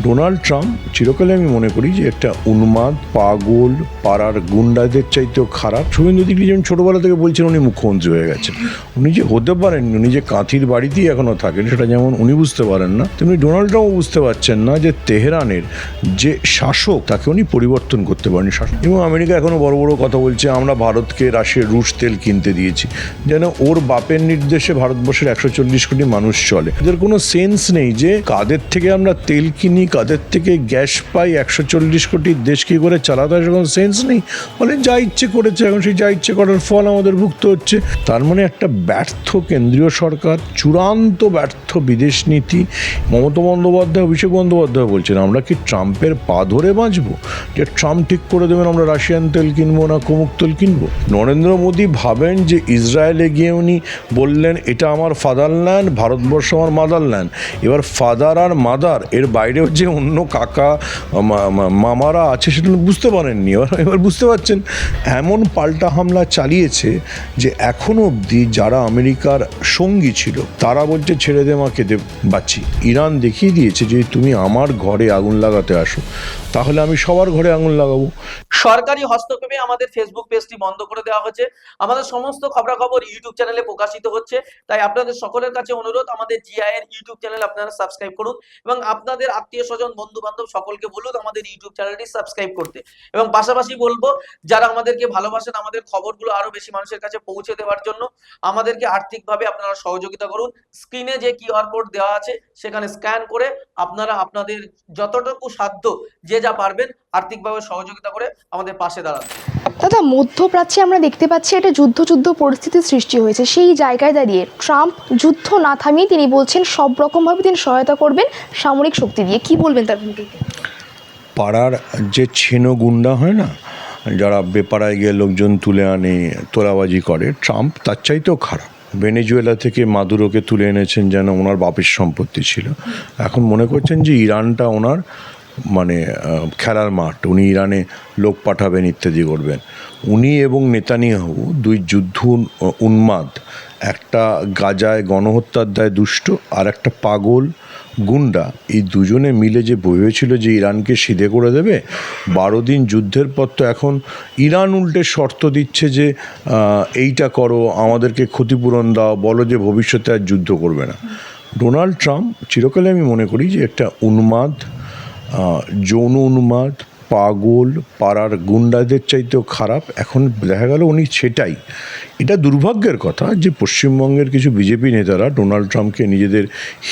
Donald Trump চিরকালে আমি মনে করি যে একটা উন্মাদ, পাগল, পাড়ার গুন্ডাদের চাইতেও খারাপ। শুভেন্দু অধিকারী যেমন ছোটোবেলা থেকে বলছেন উনি মুখ্যমন্ত্রী হয়ে গেছেন, উনি যে হতে পারেন, উনি যে কাঁথির বাড়িতেই এখনও থাকেন, সেটা যেমন উনি বুঝতে পারেন না, তেমনি ডোনাল্ড ট্রাম্পও বুঝতে পারছেন না যে তেহরানের যে শাসক তাকে উনি পরিবর্তন করতে পারেন। এবং আমেরিকা এখনও বড় বড় কথা বলছে, আমরা ভারতকে রুশ তেল কিনতে দিয়েছি, যেন ওর বাপের নির্দেশে ভারতবর্ষের 140 কোটি মানুষ চলে। এদের কোনো সেন্স নেই যে কাদের থেকে আমরা তেল কিনি, কাদের থেকে গ্যাস পাই, 140 কোটির দেশ কী করে চালাতে হয় কোনো সেন্স নেই। বলে যা ইচ্ছে করেছে, এখন সেই যা ইচ্ছে করার ফল আমাদের ভুগতে হচ্ছে। তার মানে একটা ব্যর্থ কেন্দ্রীয় সরকার, চূড়ান্ত ব্যর্থ বিদেশ নীতি। মমতা বন্দ্যোপাধ্যায়, অভিষেক বন্দ্যোপাধ্যায় বলছেন আমরা কি ট্রাম্পের পা ধরে বাঁচবো, যে ট্রাম্প ঠিক করে দেবেন আমরা রাশিয়ান তেল কিনবো না কুমুক তেল কিনবো? নরেন্দ্র মোদী ভাবেন যে ইসরায়েলে গিয়ে উনি বললেন এটা আমার ফাদারল্যান্ড, ভারতবর্ষ আমার মাদারল্যান্ড। এবার ফাদার আর মাদার এর বাইরেও যে অন্য কাকা মামারা আছে সেটা বুঝতে পারেননি। এবার বুঝতে পারছেন, এমন পাল্টা হামলা চালিয়েছে যে এখনও অবধি যারা আমেরিকার সঙ্গী ছিল তারা বলছে ছেড়ে দে মাকে দে বাঁচি। ইরান দেখিয়ে দিয়েছে যে তুমি আমার ঘরে আগুন লাগাতে আসো, তাহলে আমি সবার ঘরে আগুন লাগাবো। সরকারি হস্তক্ষেপে আমাদের ফেসবুক পেজটি বন্ধ করে দেওয়া হয়েছে, আমাদের সমস্ত খবরাখবর ইউটিউব চ্যানেলে প্রকাশিত হচ্ছে। তাই আপনাদের সকলের কাছে অনুরোধ, আমাদের জিআই এর ইউটিউব চ্যানেল আপনারা সাবস্ক্রাইব করুন এবং আপনাদের আত্মীয় স্বজন, বন্ধু বান্ধব সকলকে বলুন আমাদের ইউটিউব চ্যানেলটি সাবস্ক্রাইব করতে। এবং পাশাপাশি বলবো, যারা আমাদেরকে ভালোবাসেন, আমাদের খবরগুলো আরো বেশি মানুষের কাছে পৌঁছে দেওয়ার জন্য আমাদেরকে আর্থিকভাবে আপনারা সহযোগিতা করুন। স্ক্রিনে যে কিউআর কোড দেওয়া আছে সেখানে স্ক্যান করে আপনারা আপনাদের যতটুকু সাধ্য যে যা পারবেন আর্থিকভাবে সহযোগিতা করে আমাদের পাশে দাঁড়ান। দাদা, মধ্যপ্রাচ্যে আমরা দেখতে পাচ্ছি একটা যুদ্ধ পরিস্থিতির সৃষ্টি হয়েছে। সেই জায়গায় দাঁড়িয়ে ট্রাম্প যুদ্ধ না থামিয়ে তিনি বলছেন সব রকমভাবে তিনি সহায়তা করবেন সামরিক শক্তি দিয়ে। কি বলবেন তার ভূমিকাকে? পাড়ার যে ছেনো গুন্ডা হয় না, যারা বেপাড়ায় গিয়ে লোকজন তুলে আনে, তোলাবাজি করে, ট্রাম্প তার চাইতেও খারাপ। ভেনেজুয়েলা থেকে মাদুরোকে তুলে এনেছেন যেন ওনার বাপের সম্পত্তি ছিল। এখন মনে করছেন যে ইরানটা ওনার মানে খেলার মাঠ, উনি ইরানে লোক পাঠাবেন, ইত্যাদি করবেন। উনি এবং নেতানিয়াহু দুই যুদ্ধ উন্মাদ, একটা গাজায় গণহত্যার দায় দুষ্ট আর একটা পাগল গুন্ডা। এই দুজনে মিলে যে ভেবেছিল যে ইরানকে সিধে করে দেবে, 12 দিন যুদ্ধের পর তো এখন ইরান উল্টে শর্ত দিচ্ছে যে এইটা করো, আমাদেরকে ক্ষতিপূরণ দাও, বলো যে ভবিষ্যতে আর যুদ্ধ করবে না। ডোনাল্ড ট্রাম্প চিরকালে আমি মনে করি যে একটা উন্মাদ, যৌন উন্মাদ, পাগল, পাড়ার গুন্ডাদের চাইতেও খারাপ। এখন দেখা গেল উনি সেটাই। এটা দুর্ভাগ্যের কথা যে পশ্চিমবঙ্গের কিছু বিজেপি নেতারা ডোনাল্ড ট্রাম্পকে নিজেদের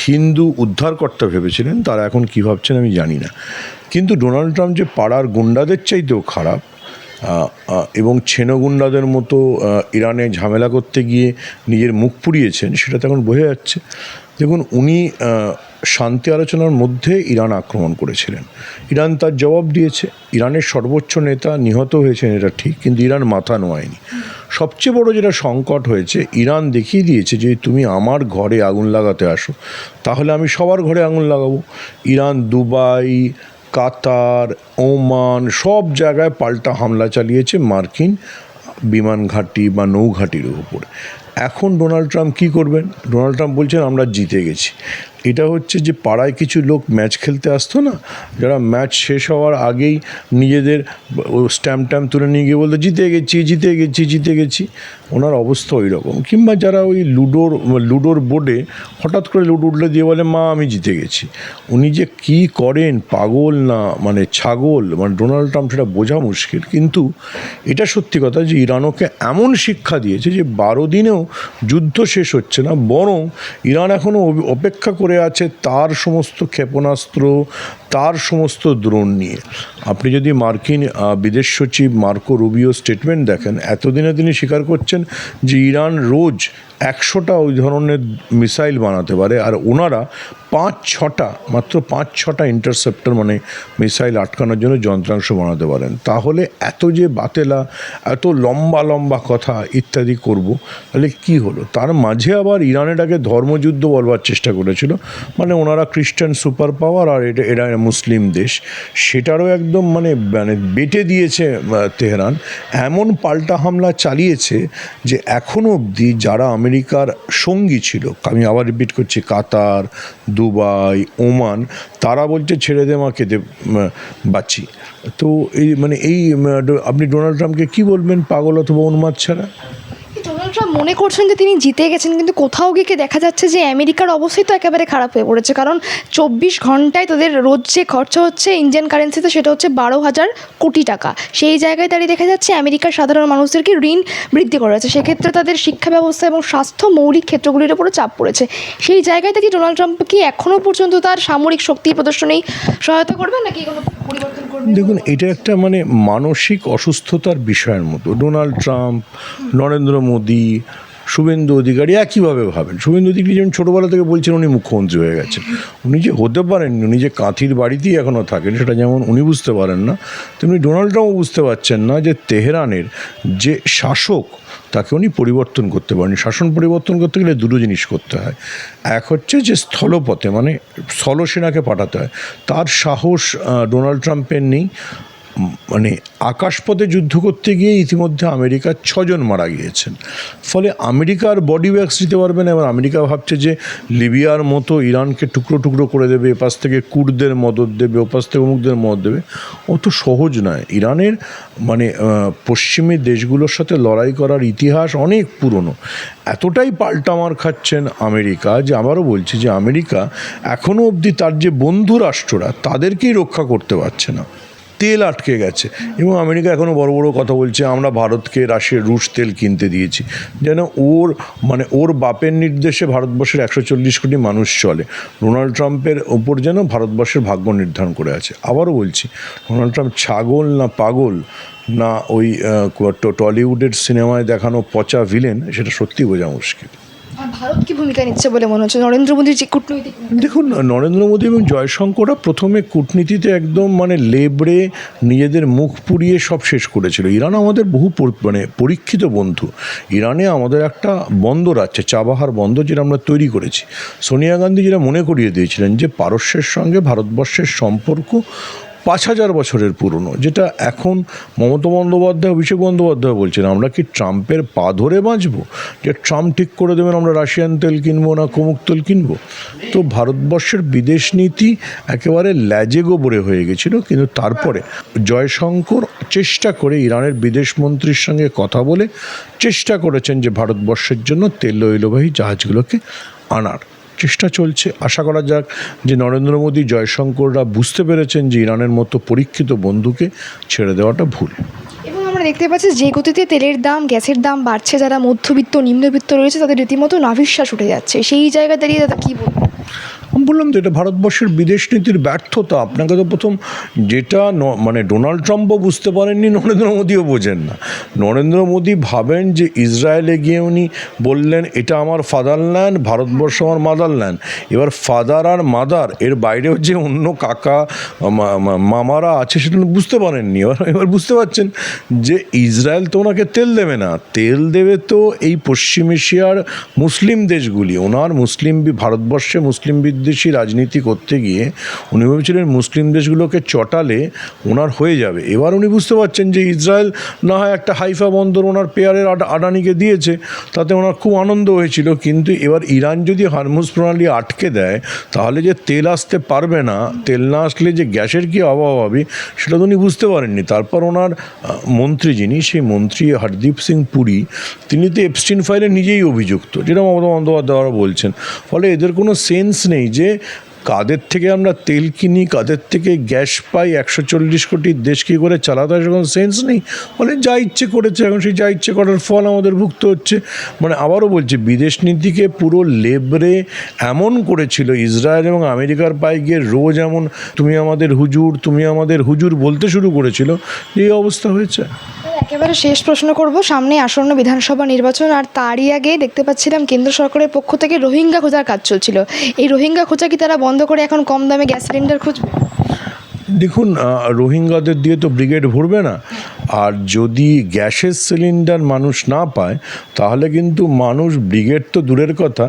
হিন্দু উদ্ধারকর্তা ভেবেছিলেন, তারা এখন কী ভাবছেন আমি জানি না। কিন্তু ডোনাল্ড ট্রাম্প যে পাড়ার গুন্ডাদের চাইতেও খারাপ এবং ছেনগুন্ডাদের মতো ইরানে ঝামেলা করতে গিয়ে নিজের মুখ পুড়িয়েছেন, সেটা তো এখন বোঝা যাচ্ছে। দেখুন, উনি শান্তি আলোচনার মধ্যে ইরান আক্রমণ করেছিলেন, ইরান তার জবাব দিয়েছে। ইরানের সর্বোচ্চ নেতা নিহত হয়েছেন এটা ঠিক, কিন্তু ইরান মাথা নোয়ায়নি। সবচেয়ে বড় যেটা সংকট হয়েছে, ইরান দেখিয়ে দিয়েছে যে তুমি আমার ঘরে আগুন লাগাতে আসো, তাহলে আমি সবার ঘরে আগুন লাগাবো। ইরান দুবাই, কাতার, ওমান সব জায়গায় পাল্টা হামলা চালিয়েছে মার্কিন বিমান ঘাঁটি বা নৌঘাঁটির উপর। এখন ডোনাল্ড ট্রাম্প কী করবেন? ডোনাল্ড ট্রাম্প বলছেন আমরা জিতে গেছি। এটা হচ্ছে যে পাড়ায় কিছু লোক ম্যাচ খেলতে আসতো না, যারা ম্যাচ শেষ হওয়ার আগেই নিজেদের স্ট্যাম্প তুলে নিয়ে গিয়ে বলতো জিতে গেছি। ওনার অবস্থা ওই রকম। কিংবা যারা ওই লুডোর বোর্ডে হঠাৎ করে লুডো উঠলে দিয়ে বলে মা আমি জিতে গেছি। উনি যে কী করেন, পাগল না মানে ছাগল, মানে ডোনাল্ড ট্রাম্প সেটা বোঝা মুশকিল। কিন্তু এটা সত্যি কথা যে ইরানকে এমন শিক্ষা দিয়েছে যে 12 দিনেও যুদ্ধ শেষ হচ্ছে না, বরং ইরান এখনও অপেক্ষা করে আছে তার সমস্ত ক্ষেপণাস্ত্র, তার সমস্ত দ্রোণ নিয়ে। আপনি যদি মার্কিন বিদেশ সচিব মার্কো রুবিও স্টেটমেন্ট দেখেন, এতদিনে তিনি স্বীকার করছেন যে ইরান রোজ 100টা ওই ধরনের মিসাইল বানাতে পারে, আর ওনারা মাত্র 5-6টা ইন্টারসেপ্টর মানে মিসাইল আটকানোর জন্য যন্ত্রাংশ বানাতে পারেন। তাহলে এত যে বাতেলা, এত লম্বা কথা ইত্যাদি করব, তাহলে কি হলো? তার মাঝে আবার ইরানেটাকে ধর্মযুদ্ধ বলবার চেষ্টা করেছিল, মানে ওনারা খ্রিস্টান সুপার পাওয়ার আর এরা মুসলিম দেশ, সেটারও একদম মানে বেটে দিয়েছে তেহরান। এমন পাল্টা হামলা চালিয়েছে যে এখনও অবধি যারা আমেরিকার সঙ্গী ছিল, আমি আবার রিপিট করছি, কাতার, দুবাই, ওমান, তারা বলছে ছেড়ে দে মাকে দে বাঁচি। তো এই মানে এই আপনি ডোনাল্ড ট্রাম্পকে কী বলবেন, পাগল অথবা উন্মাদ ছাড়া? ডোনাল্ড ট্রাম্প মনে করছেন যে তিনি জিতে গেছেন, কিন্তু কোথাও গিয়ে দেখা যাচ্ছে যে আমেরিকার অবস্থাই তো একেবারে খারাপ হয়ে পড়েছে। কারণ 24 ঘন্টায় তাদের রোজ যে খরচা হচ্ছে ইন্ডিয়ান কারেন্সিতে সেটা হচ্ছে 12,000 কোটি টাকা। সেই জায়গায় দাঁড়িয়ে দেখা যাচ্ছে আমেরিকার সাধারণ মানুষদেরকে ঋণ বৃদ্ধি করা হয়েছে, সেক্ষেত্রে তাদের শিক্ষা ব্যবস্থা এবং স্বাস্থ্য মৌলিক ক্ষেত্রগুলির উপরে চাপ পড়েছে। সেই জায়গায় থেকে ডোনাল্ড ট্রাম্প কি এখনও পর্যন্ত তার সামরিক শক্তি প্রদর্শনেই সহায়তা করবেন নাকি কোনো পরিবর্তন করবেন? দেখুন, এটা একটা মানে মানসিক অসুস্থতার বিষয়ের মতো। ডোনাল্ড ট্রাম্প, নরেন্দ্র মোদী, শুভেন্দু অধিকারী একইভাবে ভাবেন। শুভেন্দু অধিকারী যেমন ছোটোবেলা থেকে বলছেন উনি মুখ্যমন্ত্রী হয়ে গেছেন, উনি যে হতে পারেন, উনি যে কাঁথির বাড়িতেই এখনও থাকেন, সেটা যেমন উনি বুঝতে পারেন না, তেমনি ডোনাল্ড ট্রাম্পও বুঝতে পারছেন না যে তেহরানের যে শাসক তাকে উনি পরিবর্তন করতে পারেন। শাসন পরিবর্তন করতে গেলে দুটো জিনিস করতে হয়। এক হচ্ছে যে স্থলপথে মানে স্থলসেনাকে পাঠাতে হয়, তার সাহস ডোনাল্ড ট্রাম্পের নেই। মানে আকাশপথে যুদ্ধ করতে গিয়ে ইতিমধ্যে আমেরিকার 6 জন মারা গিয়েছেন। ফলে আমেরিকার বডি ব্যাগস দিতে পারবে না। এবার আমেরিকা ভাবছে যে লিবিয়ার মতো ইরানকে টুকরো টুকরো করে দেবে, এপাশ থেকে কুর্দদের মদত দেবে, ওপাশ থেকে অমুকদের মদত দেবে। অত সহজ নয়। ইরানের মানে পশ্চিমী দেশগুলোর সাথে লড়াই করার ইতিহাস অনেক পুরনো। এতটাই পাল্টামার খাচ্ছেন আমেরিকা যে আবারও বলছি যে আমেরিকা এখনও অবধি তার যে বন্ধু রাষ্ট্ররা তাদেরকেই রক্ষা করতে পারছে না। তেল আটকে গেছে এবং আমেরিকা এখনও বড় বড় কথা বলছে, আমরা ভারতকে রুশ তেল কিনতে দিয়েছি, যেন ওর বাপের নির্দেশে ভারতবর্ষের 140 কোটি মানুষ চলে। ডোনাল্ড ট্রাম্পের ওপর যেন ভারতবর্ষের ভাগ্য নির্ধারণ করে আছে। আবারও বলছি, ডোনাল্ড ট্রাম্প ছাগল না পাগল না ওই টলিউডের সিনেমায় দেখানো পচা ভিলেন, সেটা সত্যি বোঝা মুশকিল। আর ভারত কি ভূমিকা নিচ্ছে বলে মনে হচ্ছে নরেন্দ্র মোদীর যে কূটনৈতিক? দেখুন, নরেন্দ্র মোদী এবং জয়শঙ্কররা প্রথমে কূটনীতিতে একদম মানে লেবড়ে নিজেদের মুখ পুড়িয়ে সব শেষ করেছিল। ইরান আমাদের বহু পরীক্ষিত বন্ধু। ইরানে আমাদের একটা বন্দর আছে, চাবাহার বন্দর, যেটা আমরা তৈরি করেছি। সোনিয়া গান্ধী যেটা মনে করিয়ে দিয়েছিলেন যে পারস্যের সঙ্গে ভারতবর্ষের সম্পর্ক 5000 বছরের পুরনো, যেটা এখন মমতা বন্দ্যোপাধ্যায়, অভিষেক বন্দ্যোপাধ্যায় বলছেন আমরা কি ট্রাম্পের পা ধরে বাঁচবো যে ট্রাম্প ঠিক করে দেবেন আমরা রাশিয়ান তেল কিনবো না কমুক তেল কিনবো? তো ভারতবর্ষের বিদেশ নীতি একেবারে ল্যাজে গোবরে হয়ে গেছিল। কিন্তু তারপরে জয়শঙ্কর চেষ্টা করে ইরানের বিদেশ মন্ত্রীর সঙ্গে কথা বলে চেষ্টা করেছেন যে ভারতবর্ষের জন্য তৈলবাহী জাহাজগুলোকে আনার চেষ্টা চলছে। আশা করা যাক যে নরেন্দ্র মোদী, জয়শঙ্কররা বুঝতে পেরেছেন যে ইরানের মতো পরীক্ষিত বন্ধুকে ছেড়ে দেওয়াটা ভুল। এবং আমরা দেখতে পাচ্ছি যে গতিতে তেলের দাম, গ্যাসের দাম বাড়ছে, যারা মধ্যবিত্ত নিম্নবিত্ত রয়েছে তাদের রীতিমতো নাভিশ্বাস উঠে যাচ্ছে। সেই জায়গায় দাঁড়িয়ে দাদা কী বলবো? আমি বললাম তো এটা ভারতবর্ষের বিদেশ নীতির ব্যর্থতা। আপনাকে তো প্রথম যেটা মানে ডোনাল্ড ট্রাম্পও বুঝতে পারেননি, নরেন্দ্র মোদীও বোঝেন না। নরেন্দ্র মোদী ভাবেন যে ইসরায়েলে গিয়ে উনি বললেন এটা আমার ফাদারল্যান্ড, ভারতবর্ষ আমার মাদারল্যান্ড। এবার ফাদার আর মাদার এর বাইরেও যে অন্য কাকা মামারা আছে সেটা বুঝতে পারেননি। এবার বুঝতে পারছেন যে ইসরায়েল তো ওনাকে তেল দেবে না, তেল দেবে তো এই পশ্চিম এশিয়ার মুসলিম দেশগুলি। ওনার ভারতবর্ষে মুসলিম বিদ্বেষী রাজনীতি করতে গিয়ে উনি ভেবেছিলেন মুসলিম দেশগুলোকে চটালে ওনার হয়ে যাবে। এবার উনি বুঝতে পারছেন যে ইসরায়েল না হয় একটা হাইফা বন্দর ওনার পেয়ারের আডানিকে দিয়েছে, তাতে ওনার খুব আনন্দ হয়েছিল। কিন্তু এবার ইরান যদি হরমুজ প্রণালী আটকে দেয় তাহলে যে তেল আসতে পারবে না, তেল না আসলে যে গ্যাসের কী অভাব হবে সেটা তো উনি বুঝতে পারেননি। তারপর ওনার মন্ত্রী সেই মন্ত্রী হরদীপ সিং পুরী, তিনি তো এপস্টিন ফাইলে নিজেই অভিযুক্ত, যেটা মমতা বন্দ্যোপাধ্যায় বলছেন। ফলে এদের কোনো সেন্স নেই যে কাদের থেকে আমরা তেল কিনি, কাদের থেকে গ্যাস পাই, 140 কোটির দেশ কী করে চালাতে হয় সেরকম সেন্স নেই। ফলে যা ইচ্ছে করেছে, এখন সেই যা ইচ্ছে করার ফল আমাদের ভুগতে হচ্ছে। মানে আবারও বলছি, বিদেশ নীতিকে পুরো লেবরে এমন করেছিল ইসরায়েল এবং আমেরিকার পায়ে গিয়ে রোজ এমন তুমি আমাদের হুজুর বলতে শুরু করেছিল, এই অবস্থা হয়েছে। একেবারে শেষ প্রশ্ন করব, সামনে আসন্ন বিধানসভা নির্বাচন, আর তারই আগে দেখতে পাচ্ছিলাম কেন্দ্র সরকারের পক্ষ থেকে রোহিঙ্গা খোঁজার কাজ চলছিল। এই রোহিঙ্গা খোঁজা কি তারা বন্ধ করে এখন কম দামে গ্যাস সিলিন্ডার খুঁজবে? দেখুন, রোহিঙ্গাদের দিয়ে তো ব্রিগেড ভরবে না। আর যদি গ্যাসের সিলিন্ডার মানুষ না পায় তাহলে কিন্তু মানুষ, ব্রিগেড তো দূরের কথা,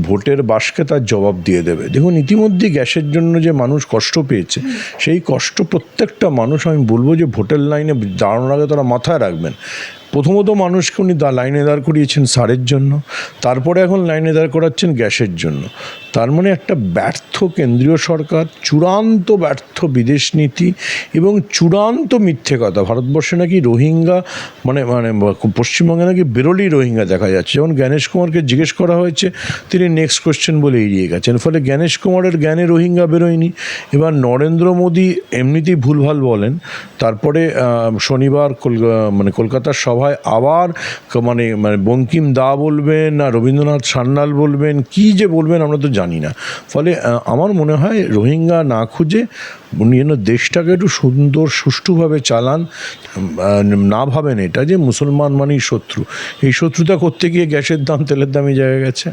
ভোটের বাসকে তার জবাব দিয়ে দেবে। দেখুন, ইতিমধ্যে গ্যাসের জন্য যে মানুষ কষ্ট পেয়েছে, সেই কষ্ট প্রত্যেকটা মানুষ, আমি বলবো যে ভোটের লাইনে দাঁড়ানোর আগে তারা মাথায় রাখবেন। প্রথমত মানুষকে উনি লাইনে দাঁড় করিয়েছেন সারের জন্য, তারপরে এখন লাইনে দাঁড় করাচ্ছেন গ্যাসের জন্য। তার মানে একটা ব্যর্থ কেন্দ্রীয় সরকার, চূড়ান্ত ব্যর্থ বিদেশ নীতি এবং চূড়ান্ত মিথ্যে কথা। ভারতবর্ষে নাকি রোহিঙ্গা মানে মানে পশ্চিমবঙ্গে নাকি বেরোলেই রোহিঙ্গা দেখা যাচ্ছে। যেমন জ্ঞানেশ কুমারকে জিজ্ঞেস করা হয়েছে, তিনি নেক্সট কোশ্চেন বলে এড়িয়ে গেছেন, ফলে জ্ঞানেশ কুমারের জ্ঞানে রোহিঙ্গা বেরোয়নি। এবার নরেন্দ্র মোদী এমনিতেই ভুলভাল বলেন, তারপরে শনিবার কলকাতার সভায় আবার মানে বঙ্কিম দা বলবেন না রবীন্দ্রনাথ সান্যাল বলবেন, কি যে বলবেন আমরা তো জানি না। ফলে আমার মনে হয় রোহিঙ্গা না খুঁজে উনি যেন দেশটাকে একটু সুন্দর সুষ্ঠুভাবে চালান, না ভাবেন এটা যে মুসলমান মানেই শত্রু। এই শত্রুতা করতে গিয়ে গ্যাসের দাম তেলের দামে জায়গা গেছে।